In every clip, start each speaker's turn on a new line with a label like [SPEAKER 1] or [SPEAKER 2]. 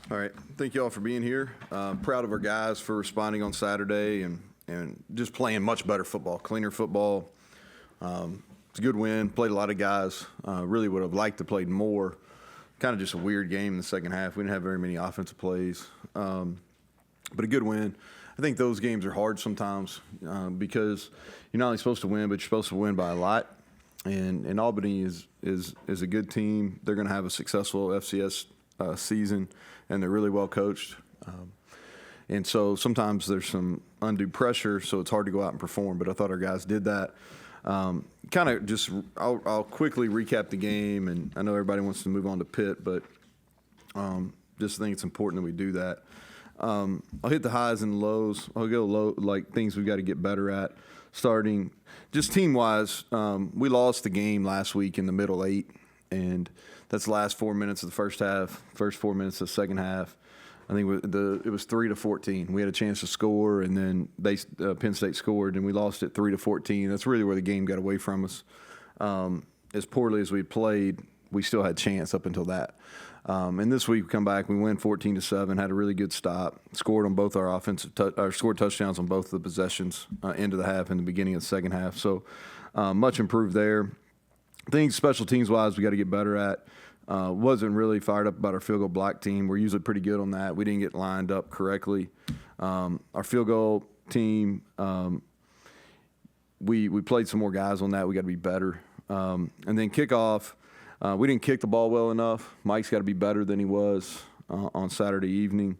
[SPEAKER 1] All right. Thank you all for being here. Proud of our guys for responding on Saturday and just playing much better football, cleaner football. It's a good win. Played a lot of guys. Really would have liked to play more. Kind of just a weird game in the second half. We didn't have very many offensive plays. But a good win. I think those games are hard sometimes because you're not only supposed to win, but you're supposed to win by a lot. And Albany is a good team. They're going to have a successful FCS season, and they're really well coached. And so sometimes there's some undue pressure, so it's hard to go out and perform. But I thought our guys did that. Kind of just, I'll quickly recap the game, and I know everybody wants to move on to Pitt, but just think it's important that we do that. I'll hit the highs and lows. I'll go low, like things we've got to get better at. Starting just team-wise, we lost the game last week in the middle 8, and that's the last 4 minutes of the first half, first 4 minutes of the second half. I think it was 3-14. We had a chance to score, and then Penn State scored, and we lost it 3-14. That's really where the game got away from us. As poorly as we played, we still had a chance up until that. And this week we come back, we win 14-7, had a really good stop, scored on both our scored touchdowns on both of the possessions, end of the half and the beginning of the second half. So much improved there. Things special teams wise we got to get better at. Wasn't really fired up about our field goal block team. We're usually pretty good on that. We didn't get lined up correctly. Our field goal team, we played some more guys on that. We got to be better. And then kickoff, we didn't kick the ball well enough. Mike's got to be better than he was on Saturday evening.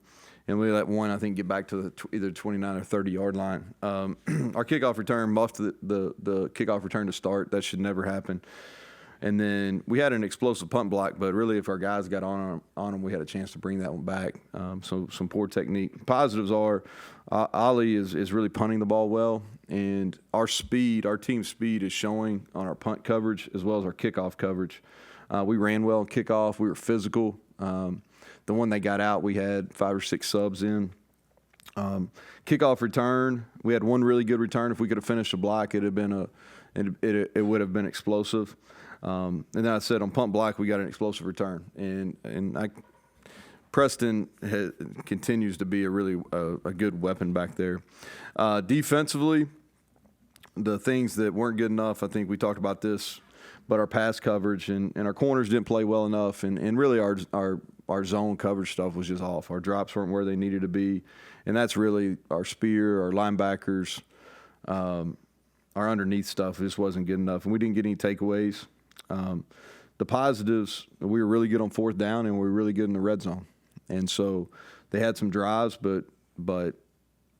[SPEAKER 1] And we let one, I think, get back to either 29 or 30-yard line. Our kickoff return muffed the kickoff return to start. That should never happen. And then we had an explosive punt block, but really if our guys got on them, we had a chance to bring that one back. So some poor technique. Positives are Ollie is really punting the ball well, and our team speed is showing on our punt coverage as well as our kickoff coverage. We ran well kickoff. We were physical. The one they got out, we had 5 or 6 subs in. Kickoff return, we had one really good return. If we could have finished the block, it would have been explosive. And then I said on punt block, we got an explosive return. And Preston continues to be a really a good weapon back there. Defensively, the things that weren't good enough, I think we talked about this, but our pass coverage and our corners didn't play well enough. And really our zone coverage stuff was just off. Our drops weren't where they needed to be. And that's really our spear, our linebackers, our underneath stuff just wasn't good enough. And we didn't get any takeaways. The positives, we were really good on fourth down and we were really good in the red zone. And so they had some drives, but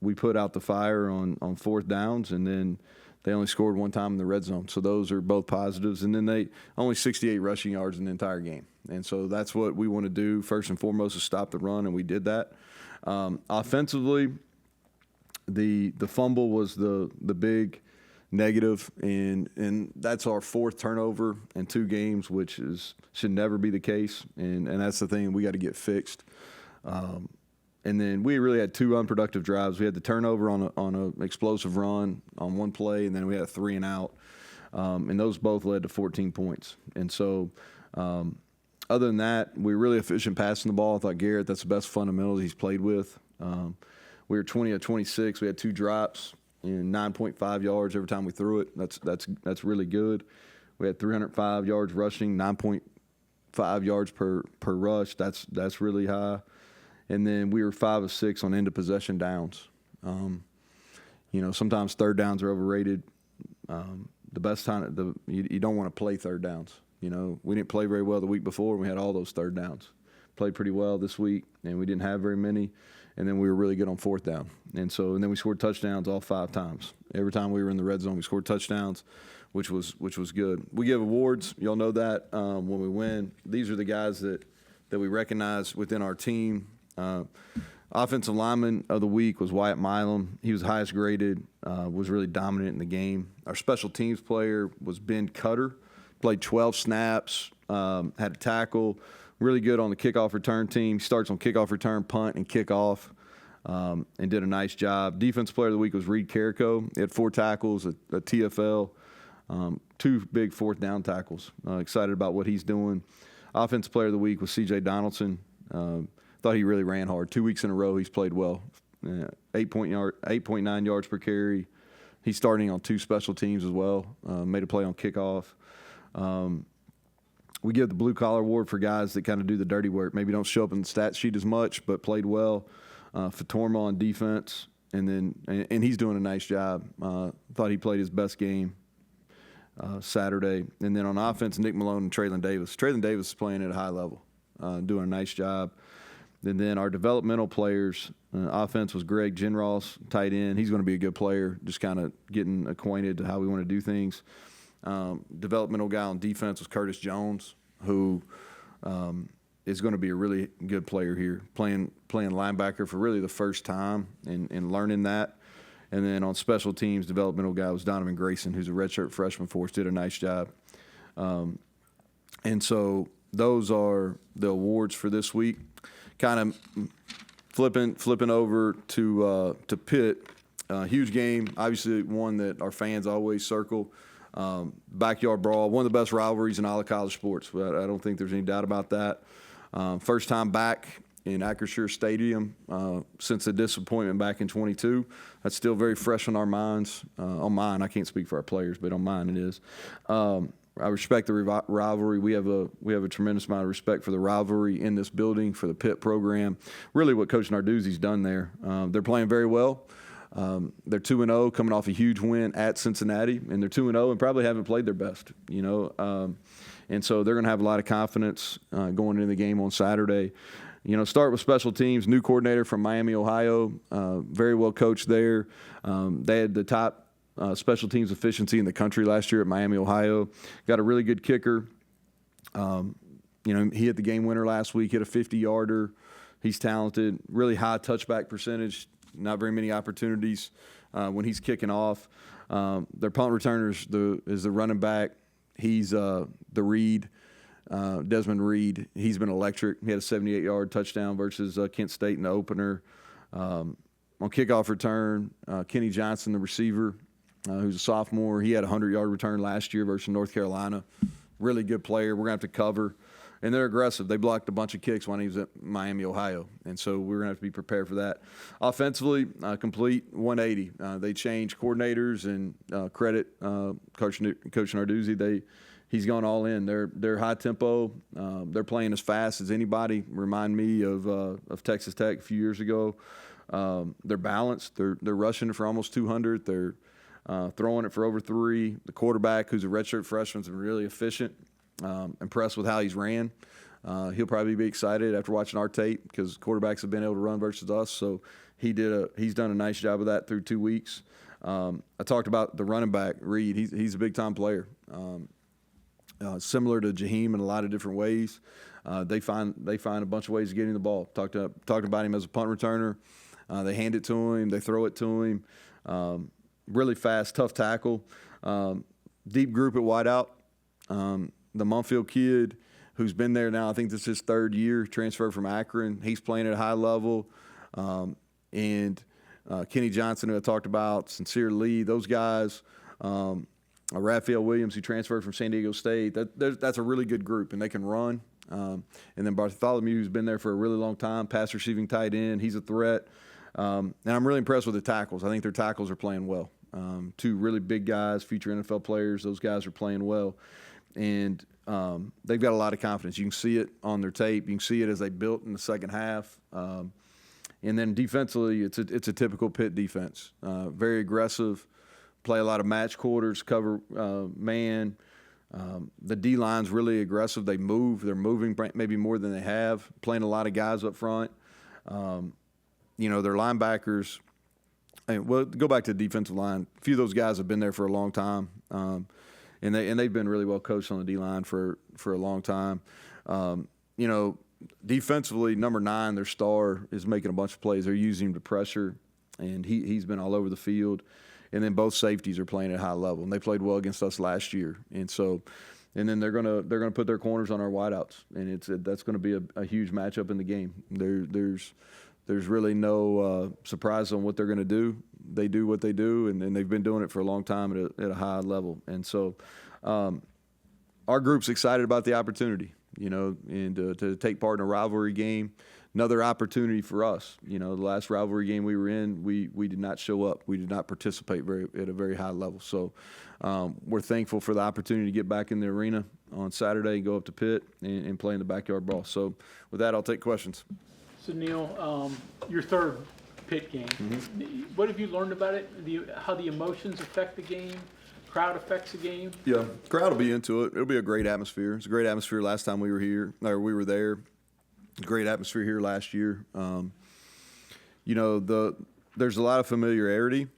[SPEAKER 1] we put out the fire on fourth downs, and then they only scored one time in the red zone. So those are both positives. And then they only 68 rushing yards in the entire game. And so that's what we want to do first and foremost, is stop the run, and we did that. Offensively, the fumble was the big negative, and that's our 4th turnover in 2 games, which should never be the case, and that's the thing we got to get fixed. And then we really had 2 unproductive drives. We had the turnover on an explosive run on one play, and then we had a 3 and out, and those both led to 14 points. And so other than that, we were really efficient passing the ball. I thought Garrett, that's the best fundamentals he's played with. We were 20 of 26. We had 2 drops and 9.5 yards every time we threw it. That's really good. We had 305 yards rushing, 9.5 yards per rush. That's really high. And then we were 5 of 6 on end of possession downs. Sometimes third downs are overrated. The best time you don't want to play third downs. We didn't play very well the week before, and we had all those third downs. Played pretty well this week, and we didn't have very many. And then we were really good on fourth down. And then we scored touchdowns all 5 times. Every time we were in the red zone, we scored touchdowns, which was good. We give awards. Y'all know that when we win. These are the guys that we recognize within our team. Offensive lineman of the week was Wyatt Milam. He was highest graded, was really dominant in the game. Our special teams player was Ben Cutter. Played 12 snaps, had a tackle. Really good on the kickoff return team. He starts on kickoff return, punt, and kickoff, and did a nice job. Defensive player of the week was Reed Carrico. He had 4 tackles, a TFL, 2 big fourth down tackles. Excited about what he's doing. Offensive player of the week was C.J. Donaldson. Thought he really ran hard. 2 weeks in a row, he's played well. 8.9 yards per carry. He's starting on 2 special teams as well. Made a play on kickoff. We give the blue collar award for guys that kind of do the dirty work. Maybe don't show up in the stat sheet as much, but played well. Fatorma on defense, and he's doing a nice job. Thought he played his best game Saturday. And then on offense, Nick Malone and Traylon Davis. Traylon Davis is playing at a high level, doing a nice job. And then our developmental players, offense was Greg Genross, tight end. He's going to be a good player, just kind of getting acquainted to how we want to do things. Developmental guy on defense was Curtis Jones, who is going to be a really good player here, playing linebacker for really the first time and learning that. And then on special teams, developmental guy was Donovan Grayson, who's a redshirt freshman for us, did a nice job. And so those are the awards for this week. Kind of flipping over to Pitt. Huge game, obviously one that our fans always circle. Backyard Brawl, one of the best rivalries in all of college sports. But I don't think there's any doubt about that. First time back in Acrisure Stadium since the disappointment back in 22. That's still very fresh on our minds. On mine, I can't speak for our players, but on mine it is. I respect the rivalry. We have a tremendous amount of respect for the rivalry in this building, for the Pitt program. Really what Coach Narduzzi's done there. They're playing very well. They're 2-0, coming off a huge win at Cincinnati, and they're 2-0 and probably haven't played their best, and so they're going to have a lot of confidence going into the game on Saturday. Start with special teams. New coordinator from Miami, Ohio, very well coached there. They had the top special teams efficiency in the country last year at Miami, Ohio. Got a really good kicker. He hit the game winner last week, hit a 50-yarder. He's talented, really high touchback percentage, not very many opportunities when he's kicking off. Their punt returner is the running back. He's the Reed, Desmond Reed. He's been electric. He had a 78-yard touchdown versus Kent State in the opener. On kickoff return, Kenny Johnson, the receiver, who's a sophomore. He had a 100-yard return last year versus North Carolina. Really good player. We're going to have to cover. And they're aggressive. They blocked a bunch of kicks when he was at Miami, Ohio. And so we're going to have to be prepared for that. Offensively, complete 180. They changed coordinators and credit Coach Narduzzi. He's gone all in. They're high tempo. They're playing as fast as anybody. Remind me of Texas Tech a few years ago. They're balanced. They're rushing for almost 200. They're throwing it for over 3. The quarterback, who's a redshirt freshman, has been really efficient. Impressed with how he's ran. He'll probably be excited after watching our tape because quarterbacks have been able to run versus us. So he's done a nice job of that through 2 weeks. I talked about the running back, Reed. He's a big-time player. Similar to Jaheim in a lot of different ways. They find a bunch of ways of getting the ball. Talked about him as a punt returner. They hand it to him. They throw it to him. Really fast, tough tackle. Deep group at wideout. The Mumfield kid who's been there now, I think this is his 3rd year, transferred from Akron. He's playing at a high level. And Kenny Johnson, who I talked about, Sincere Lee, those guys, Raphael Williams, who transferred from San Diego State, that's a really good group, and they can run. And then Bartholomew, who's been there for a really long time, pass receiving tight end, he's a threat. And I'm really impressed with the tackles. I think their tackles are playing well. 2 really big guys, future NFL players. Those guys are playing well. And they've got a lot of confidence. You can see it on their tape. You can see it as they built in the second half. And then defensively, it's a typical Pitt defense. Very aggressive, play a lot of match quarters, cover man. The D-line's really aggressive. They're moving maybe more than they have, playing a lot of guys up front. Their linebackers. Well, go back to the defensive line. A few of those guys have been there for a long time. And they've been really well coached on the D-line for a long time. Defensively, number 9, their star, is making a bunch of plays. They're using him to pressure, and he's been all over the field. And then both safeties are playing at a high level, and they played well against us last year. And then they're gonna put their corners on our wideouts, and that's going to be a huge matchup in the game. There's really no surprise on what they're going to do. They do what they do, and they've been doing it for a long time at a high level. And so our group's excited about the opportunity, and to take part in a rivalry game, another opportunity for us. The last rivalry game we were in, we did not show up. We did not participate at a very high level. So we're thankful for the opportunity to get back in the arena on Saturday and go up to Pitt and play in the backyard brawl. So with that, I'll take questions.
[SPEAKER 2] So Neal, your third Pitt game. What have you learned about it? How the emotions affect the game? Crowd affects the game?
[SPEAKER 1] Yeah, crowd will be into it. It'll be a great atmosphere. It's a great atmosphere last time we were here, or we were there. Great atmosphere here last year. There's a lot of familiarity.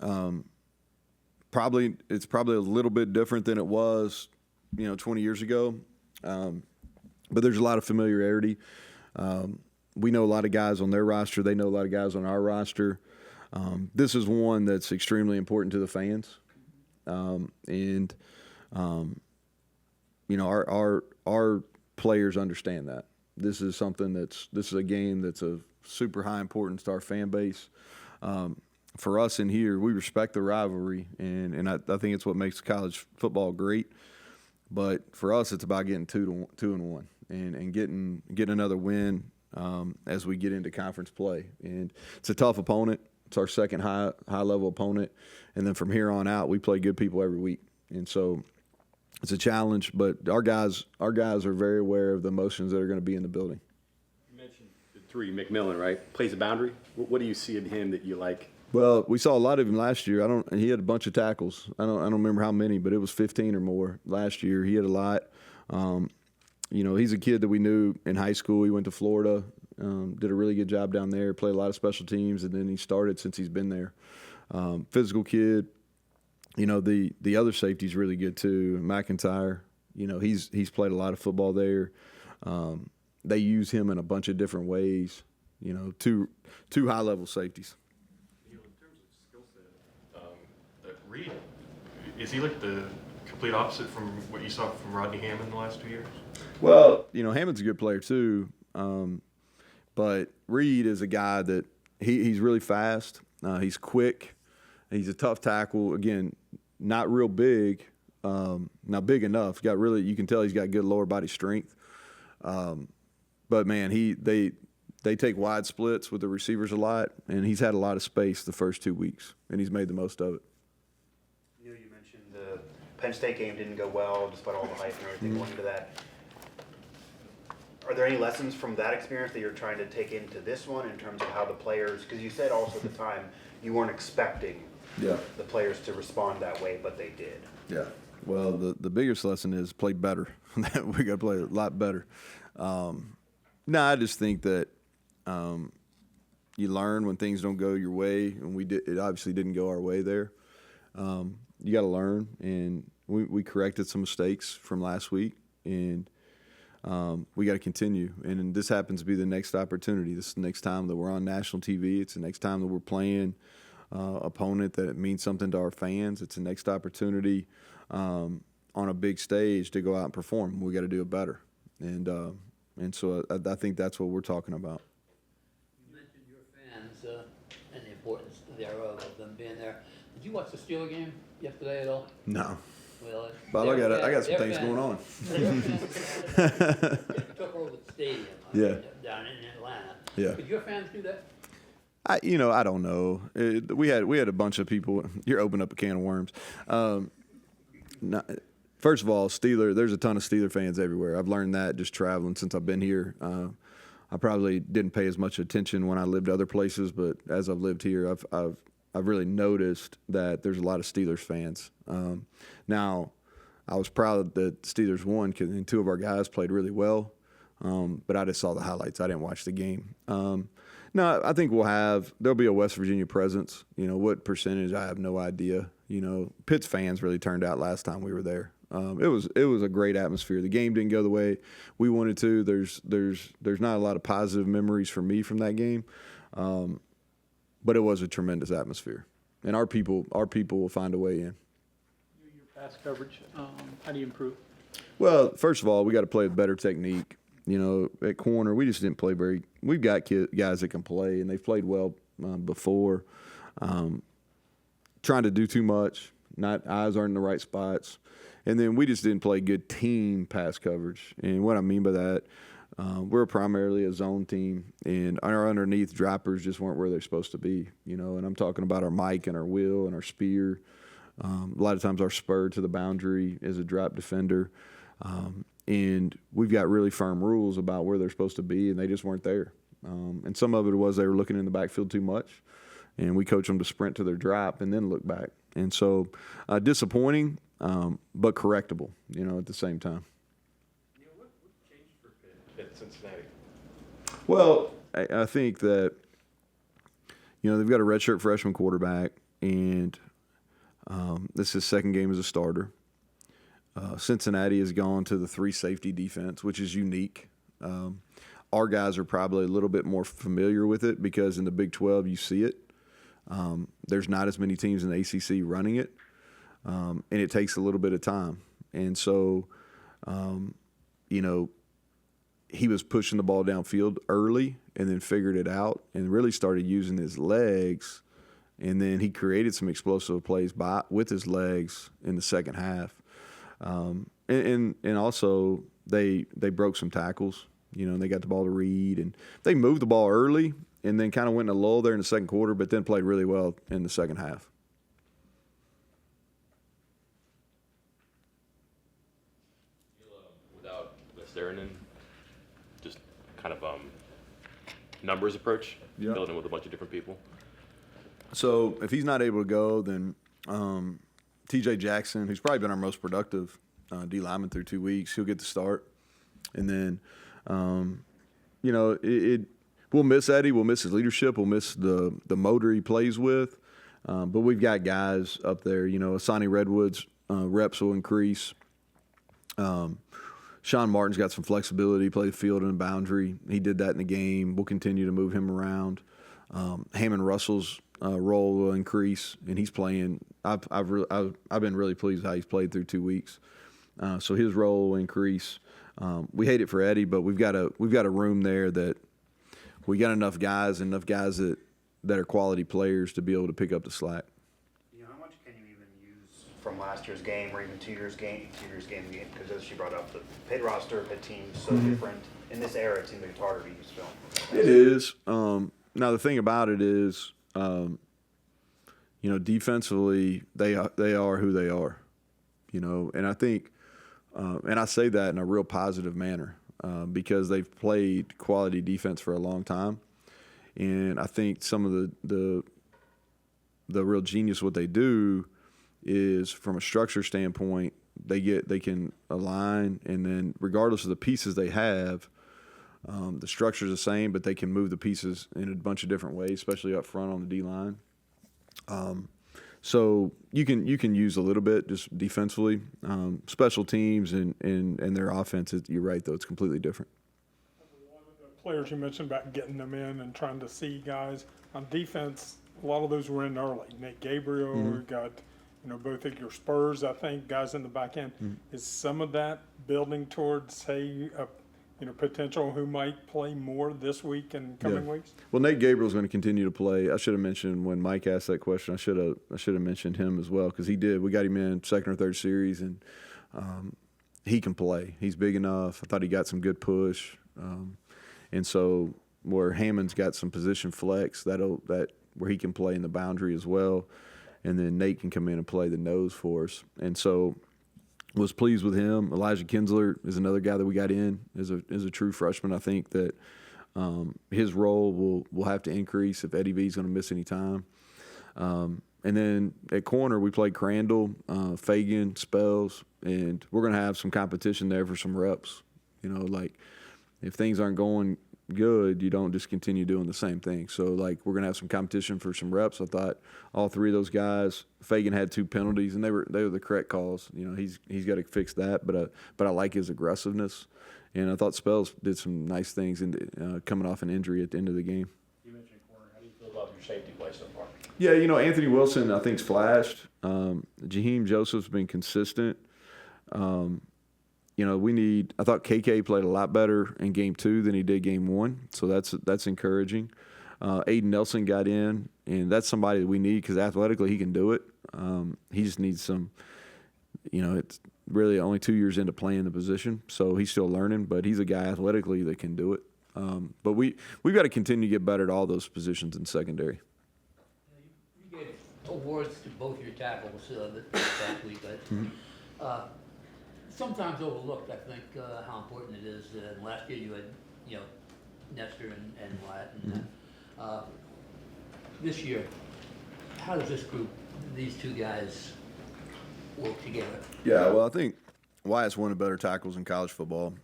[SPEAKER 1] It's probably a little bit different than it was, 20 years ago. But there's a lot of familiarity. We know a lot of guys on their roster. They know a lot of guys on our roster. This is one that's extremely important to the fans. Our players understand that. This is a game that's of super high importance to our fan base. For us in here, we respect the rivalry, and I think it's what makes college football great. But for us, it's about getting 2-1 and getting another win as we get into conference play. And it's a tough opponent. It's our second high level opponent, and then from here on out, we play good people every week. And so it's a challenge, but our guys are very aware of the emotions that are going to be in the building.
[SPEAKER 3] You mentioned the 3, McMillan, right? Plays the boundary. What do you see in him that you like?
[SPEAKER 1] Well, we saw a lot of him last year. He had a bunch of tackles. I don't remember how many, but it was 15 or more last year. He had a lot. He's a kid that we knew in high school. He went to Florida, did a really good job down there, played a lot of special teams, and then he started since he's been there. Physical kid. The other safety's really good too, McIntyre. He's played a lot of football there. They use him in a bunch of different ways. Two high-level safeties.
[SPEAKER 4] In terms of skill set, Reed, is he like the complete opposite from what you saw from Rodney Hammond the last 2 years?
[SPEAKER 1] Well, Hammond's a good player too, but Reed is a guy that he's really fast. He's quick. He's a tough tackle. Again, not real big, not big enough. You can tell he's got good lower body strength. But man, they take wide splits with the receivers a lot, and he's had a lot of space the first 2 weeks, and he's made the most of it.
[SPEAKER 5] You mentioned the Penn State game didn't go well, despite all the hype and everything going into that. Are there any lessons from that experience that you're trying to take into this one in terms of how the players, because you said also at the time you weren't expecting the players to respond that way, but they did.
[SPEAKER 1] Yeah. Well, the biggest lesson is play better. We got to play a lot better. I just think that you learn when things don't go your way, and it obviously didn't go our way there. You got to learn, and we corrected some mistakes from last week, and we got to continue. And this happens to be the next opportunity. This is the next time that we're on national TV. It's the next time that we're playing opponent that it means something to our fans. It's the next opportunity on a big stage to go out and perform. We got to do it better. And so I think that's what we're talking about.
[SPEAKER 6] You mentioned your fans and the importance thereof of them being there. Did you watch the Steeler game yesterday at all?
[SPEAKER 1] No.
[SPEAKER 6] Well,
[SPEAKER 1] But I got some things going on.
[SPEAKER 6] You took over the stadium down in Atlanta.
[SPEAKER 1] Yeah.
[SPEAKER 6] Could your fans do that?
[SPEAKER 1] I don't know. We had a bunch of people. You're opening up a can of worms. First of all, there's a ton of Steeler fans everywhere. I've learned that just traveling since I've been here. I probably didn't pay as much attention when I lived other places, but as I've lived here, I've really noticed that there's a lot of Steelers fans. Now, I was proud that Steelers won because 2 of our guys played really well, but I just saw the highlights. I didn't watch the game. No, I think there'll be a West Virginia presence. What percentage, I have no idea. Pitt's fans really turned out last time we were there. It was a great atmosphere. The game didn't go the way we wanted to. There's not a lot of positive memories for me from that game, but it was a tremendous atmosphere, and our people will find a way in.
[SPEAKER 2] Your pass coverage, how do you improve?
[SPEAKER 1] Well, first of all, we got to play with better technique. At corner, we just didn't play very. We've got guys that can play, and they've played well before. Trying to do too much, eyes aren't in the right spots, and then we just didn't play good team pass coverage. And what I mean by that, we're primarily a zone team, and our underneath droppers just weren't where they're supposed to be, and I'm talking about our Mike and our Will and our Spear. A lot of times our spur to the boundary is a drop defender. And we've got really firm rules about where they're supposed to be, and they just weren't there. And some of it was they were looking in the backfield too much, and we coach them to sprint to their drop and then look back. And so disappointing, but correctable, at the same time.
[SPEAKER 4] Neal, what changed for Pitt at Cincinnati?
[SPEAKER 1] Well, I think that, they've got a redshirt freshman quarterback, and this is his second game as a starter. Cincinnati has gone to the 3 safety defense, which is unique. Our guys are probably a little bit more familiar with it because in the Big 12 you see it. There's not as many teams in the ACC running it, and it takes a little bit of time. And so, he was pushing the ball downfield early and then figured it out and really started using his legs. And then he created some explosive plays with his legs in the second half. And also they broke some tackles, and they got the ball to Reed, and they moved the ball early and then kind of went in a lull there in the second quarter, but then played really well in the second half.
[SPEAKER 4] Without Listerinen, just kind of numbers approach,
[SPEAKER 1] Yeah.
[SPEAKER 4] building with a bunch of different people.
[SPEAKER 1] So if he's not able to go, then TJ Jackson, who's probably been our most productive D lineman through 2 weeks, he'll get the start. And then, we'll miss Eddie. We'll miss his leadership. We'll miss the motor he plays with. But we've got guys up there. Asani Redwood's reps will increase. Sean Martin's got some flexibility, play the field and the boundary. He did that in the game. We'll continue to move him around. Hammond Russell's role will increase, and he's playing. I've been really pleased with how he's played through 2 weeks. So his role will increase. We hate it for Eddie, but we've got a room there that we got enough guys that are quality players to be able to pick up the slack.
[SPEAKER 5] How much can you even use from last year's game or even 2 years game? Because as she brought up, the Pitt roster, Pitt team's so different. In this era, it seems like it's harder to use film.
[SPEAKER 1] It is. Now the thing about it is, defensively they are who they are, and I think, and I say that in a real positive manner because they've played quality defense for a long time, and I think some of the real genius of what they do is from a structure standpoint, they can align, and then regardless of the pieces they have. The structure's the same, but they can move the pieces in a bunch of different ways, especially up front on the D line. So you can use a little bit just defensively. Special teams and their offense, you're right, though, it's completely different.
[SPEAKER 7] A lot of the players you mentioned about getting them in and trying to see guys on defense, a lot of those were in early. Nate Gabriel got, both of your Spurs, I think, guys in the back end. Is some of that building towards, say, potential who might play more this week and coming weeks?
[SPEAKER 1] Well, Nate Gabriel's going to continue to play. I should have mentioned when Mike asked that question. I should have mentioned him as well because he did. We got him in second or third series, and he can play. He's big enough. I thought he got some good push, and so where Hammond's got some position flex that where he can play in the boundary as well, and then Nate can come in and play the nose for us, and so. Was pleased with him. Elijah Kinsler is another guy that we got in as a true freshman. I think that his role will have to increase if Eddie V is going to miss any time. And then at corner, we played Crandall, Fagan, Spells, and we're going to have some competition there for some reps. If things aren't going good, you don't just continue doing the same thing. So, we're going to have some competition for some reps. I thought all three of those guys, Fagan had 2 penalties, and they were the correct calls. He's got to fix that, but I like his aggressiveness. And I thought Spells did some nice things coming off an injury at the end of the game.
[SPEAKER 3] You mentioned corner. How do you feel about your safety play so far?
[SPEAKER 1] Yeah, Anthony Wilson, I think's flashed. Jaheim Joseph's been consistent. I thought KK played a lot better in game 2 than he did game 1, so that's encouraging. Aiden Nelson got in, and that's somebody that we need because athletically he can do it. He just needs it's really only 2 years into playing the position, so he's still learning. But he's a guy athletically that can do it. But we've got to continue to get better at all those positions in secondary.
[SPEAKER 6] You gave awards to both your tackles that week. Sometimes overlooked, I think, how important it is. Last year you had, Nestor and Wyatt. And, this year, how does this group, these two guys, work together?
[SPEAKER 1] Yeah, well, I think Wyatt's one of the better tackles in college football.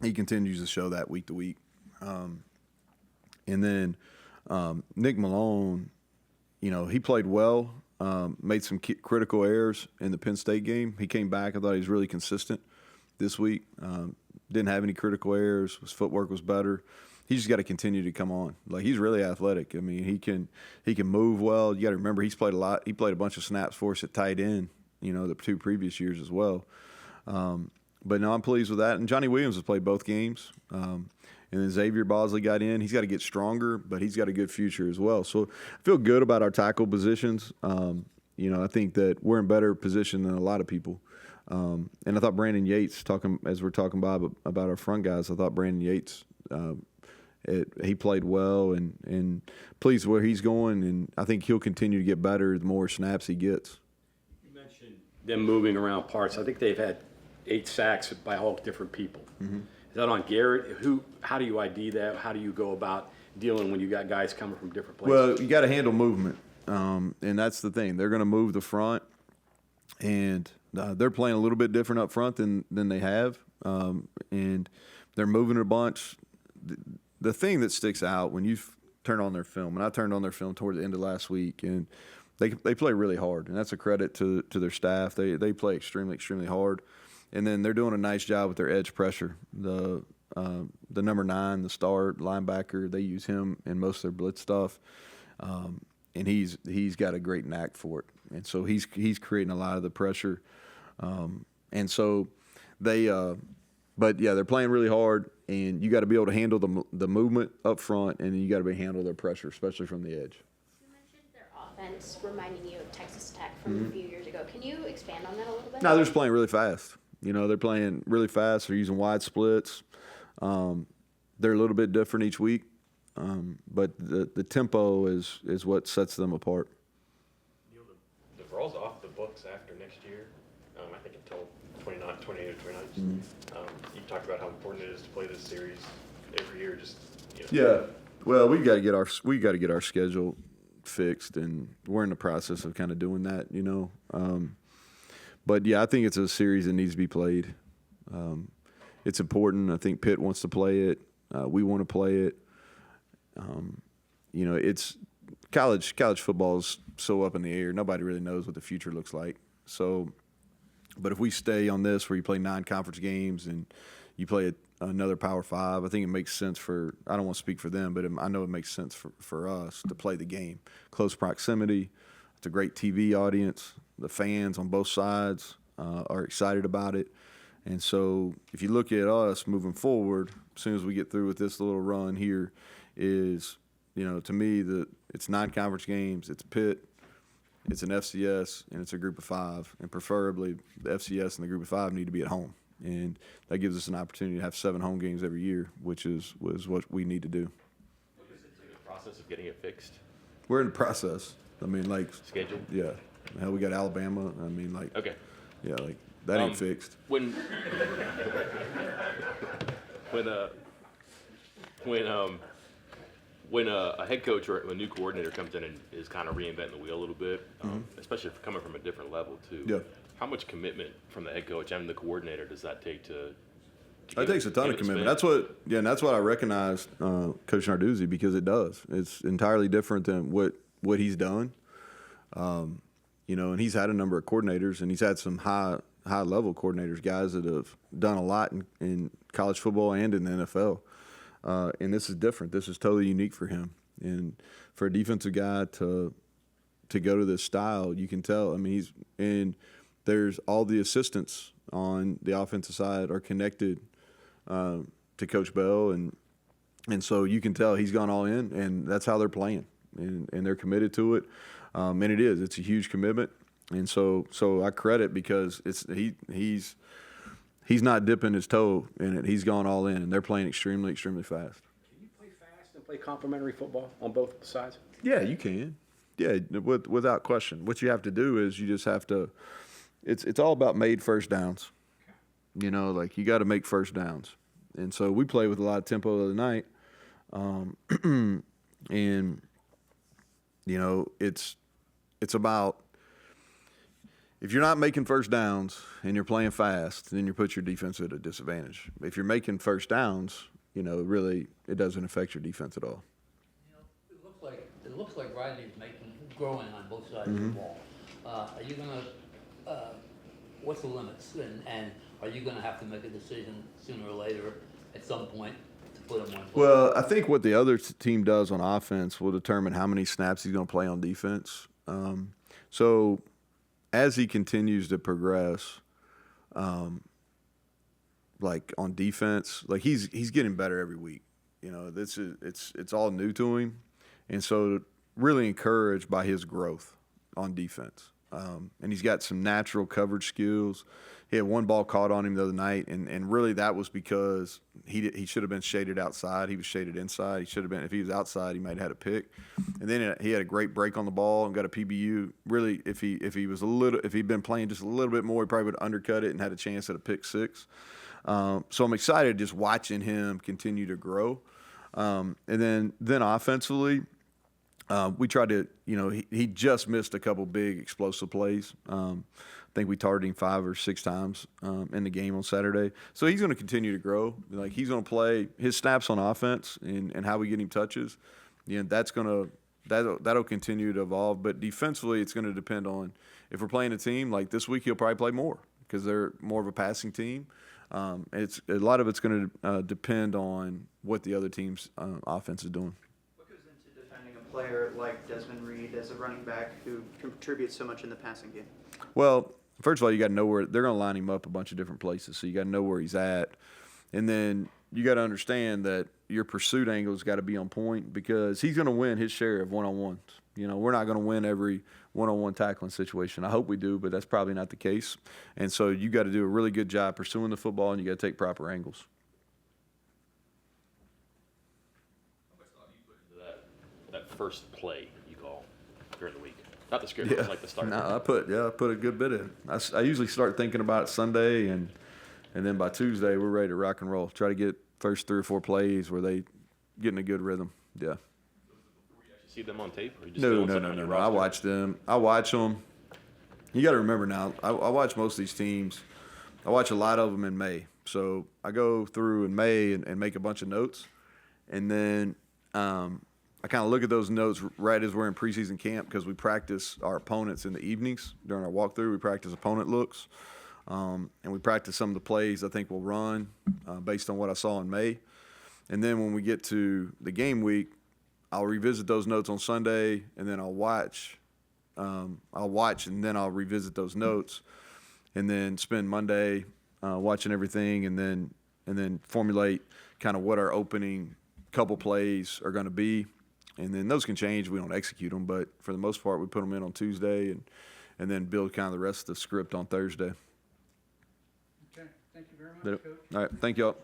[SPEAKER 1] He continues to show that week to week. And then Nick Malone, he played well, made some critical errors in the Penn State game. He came back. I thought he was really consistent this week. Didn't have any critical errors. His footwork was better. He's just got to continue to come on. Like, he's really athletic. I mean, he can move well. You got to remember he's played a lot. He played a bunch of snaps for us at tight end, the 2 previous years as well. But no, I'm pleased with that. And Johnny Williams has played both games. And then Xavier Bosley got in. He's got to get stronger, but he's got a good future as well. So I feel good about our tackle positions. I think that we're in better position than a lot of people. And I thought Brandon Yates, as we're talking about our front guys, I thought Brandon Yates, he played well and pleased where he's going. And I think he'll continue to get better the more snaps he gets.
[SPEAKER 3] You mentioned them moving around parts. I think they've had 8 sacks by all different people. Mm-hmm. Is that on Garrett? How do you ID that? How do you go about dealing when you got guys coming from different places?
[SPEAKER 1] Well, you got to handle movement, and that's the thing. They're going to move the front, and they're playing a little bit different up front than they have, and they're moving a bunch. The thing that sticks out when you turn on their film, and I turned on their film toward the end of last week, and they play really hard, and that's a credit to their staff. They play extremely, extremely hard. And then they're doing a nice job with their edge pressure. The number 9, the star linebacker, they use him in most of their blitz stuff, and he's got a great knack for it. And so he's creating a lot of the pressure. And so but yeah, they're playing really hard, and you got to be able to handle the movement up front, and you got to be able to handle their pressure, especially from the edge.
[SPEAKER 8] You mentioned their offense reminding you of Texas Tech from a few years ago. Can you expand on that a little bit?
[SPEAKER 1] No, they're just playing really fast. They're playing really fast. They're using wide splits. They're a little bit different each week, but the tempo is what sets them apart.
[SPEAKER 4] Neal, the Brawl's off the books after next year. I think until 28 or 29. You talked about how important it is to play this series every year.
[SPEAKER 1] Yeah. Well, we got to get our schedule fixed, and we're in the process of kind of doing that. But, yeah, I think it's a series that needs to be played. It's important. I think Pitt wants to play it. We want to play it. It's college football is so up in the air. Nobody really knows what the future looks like. So, but if we stay on this where you play 9 conference games and you play another Power 5, I think it makes sense I don't want to speak for them, but I know it makes sense for us to play the game. Close proximity. It's a great TV audience. The fans on both sides are excited about it. And so if you look at us moving forward, as soon as we get through with this little run here, is, to me, it's 9 conference games, it's Pitt, it's an FCS, and it's a group of 5. And preferably the FCS and the group of 5 need to be at home. And that gives us an opportunity to have 7 home games every year, which is what we need to do.
[SPEAKER 4] Is it the process of getting it fixed?
[SPEAKER 1] We're in the process.
[SPEAKER 4] Schedule?
[SPEAKER 1] Yeah. Hell, we got Alabama.
[SPEAKER 4] Okay.
[SPEAKER 1] Yeah, that ain't fixed.
[SPEAKER 4] When a head coach or a new coordinator comes in and is kind of reinventing the wheel a little bit, especially if coming from a different level too.
[SPEAKER 1] Yeah.
[SPEAKER 4] How much commitment from the head coach and the coordinator does that take to
[SPEAKER 1] It takes a ton of commitment. That's what I recognized Coach Narduzzi, because it does. It's entirely different than what he's done. And he's had a number of coordinators, and he's had some high level coordinators, guys that have done a lot in college football and in the NFL. And this is different. This is totally unique for him. And for a defensive guy to go to this style, you can tell. I mean, there's all the assistants on the offensive side are connected to Coach Bell, and so you can tell he's gone all in, and that's how they're playing, and they're committed to it. And it's a huge commitment. And so I credit because he's not dipping his toe in it. He's gone all in, and they're playing extremely, extremely fast.
[SPEAKER 3] Can you play fast and play complementary football on both sides?
[SPEAKER 1] Yeah, you can. Yeah, without question. What you have to do is you just have to. It's all about made first downs. You know, like you got to make first downs, and so we play with a lot of tempo the other night, and you know it's about. If you're not making first downs and you're playing fast, then you put your defense at a disadvantage. If you're making first downs, you know, really it doesn't affect your defense at all.
[SPEAKER 6] You know, it looks like Riley's growing on both sides of the ball. Are you gonna? What's the limits? And are you gonna have to make a decision sooner or later at some point to put him on?
[SPEAKER 1] Well, I think what the other team does on offense will determine how many snaps he's going to play on defense. So as he continues to progress, like on defense, like he's getting better every week. You know, it's all new to him, and so really encouraged by his growth on defense. And he's got some natural coverage skills. He had one ball caught on him the other night, and really that was because he should have been shaded outside. He was shaded inside. He should have been, if he was outside, he might have had a pick. And then he had a great break on the ball and got a PBU. Really, if he'd been playing just a little bit more, he probably would have undercut it and had a chance at a pick six. So I'm excited just watching him continue to grow. And then offensively, we tried to, you know, he just missed a couple big explosive plays. I think we targeted him 5 or 6 times in the game on Saturday. So he's going to continue to grow. Like he's going to play his snaps on offense and how we get him touches. You know, that'll continue to evolve. But defensively, it's going to depend on if we're playing a team like this week, he'll probably play more because they're more of a passing team. It's a lot of it's going to depend on what the other team's offense is doing.
[SPEAKER 9] What goes into defending a player like Desmond Reed as a running back who contributes so much in the passing game?
[SPEAKER 1] Well, first of all, you got to know where they're going to line him up a bunch of different places. So you got to know where he's at. And then you got to understand that your pursuit angle's got to be on point because he's going to win his share of one-on-ones. You know, we're not going to win every one-on-one tackling situation. I hope we do, but that's probably not the case. And so you got to do a really good job pursuing the football, and you got to take proper angles.
[SPEAKER 4] How much thought do you put into that first play you call during the week? Not the script, but like the start.
[SPEAKER 1] No, I put a good bit in. I usually start thinking about it Sunday, and then by Tuesday we're ready to rock and roll. Try to get first 3 or 4 plays where they get in a good rhythm. Yeah.
[SPEAKER 4] See them on tape? Or you just
[SPEAKER 1] No.
[SPEAKER 4] roster?
[SPEAKER 1] I watch them. You got to remember now, I watch most of these teams. I watch a lot of them in May. So I go through in May and make a bunch of notes. And then I kind of look at those notes right as we're in preseason camp because we practice our opponents in the evenings. During our walkthrough, we practice opponent looks. And we practice some of the plays I think we'll run based on what I saw in May. And then when we get to the game week, I'll revisit those notes on Sunday, and then I'll watch, and then I'll revisit those notes, and then spend Monday watching everything, and then formulate kind of what our opening couple plays are going to be, and then those can change. We don't execute them, but for the most part, we put them in on Tuesday, and then build kind of the rest of the script on Thursday.
[SPEAKER 2] Okay, thank you very much, Coach.
[SPEAKER 1] All right, thank y'all.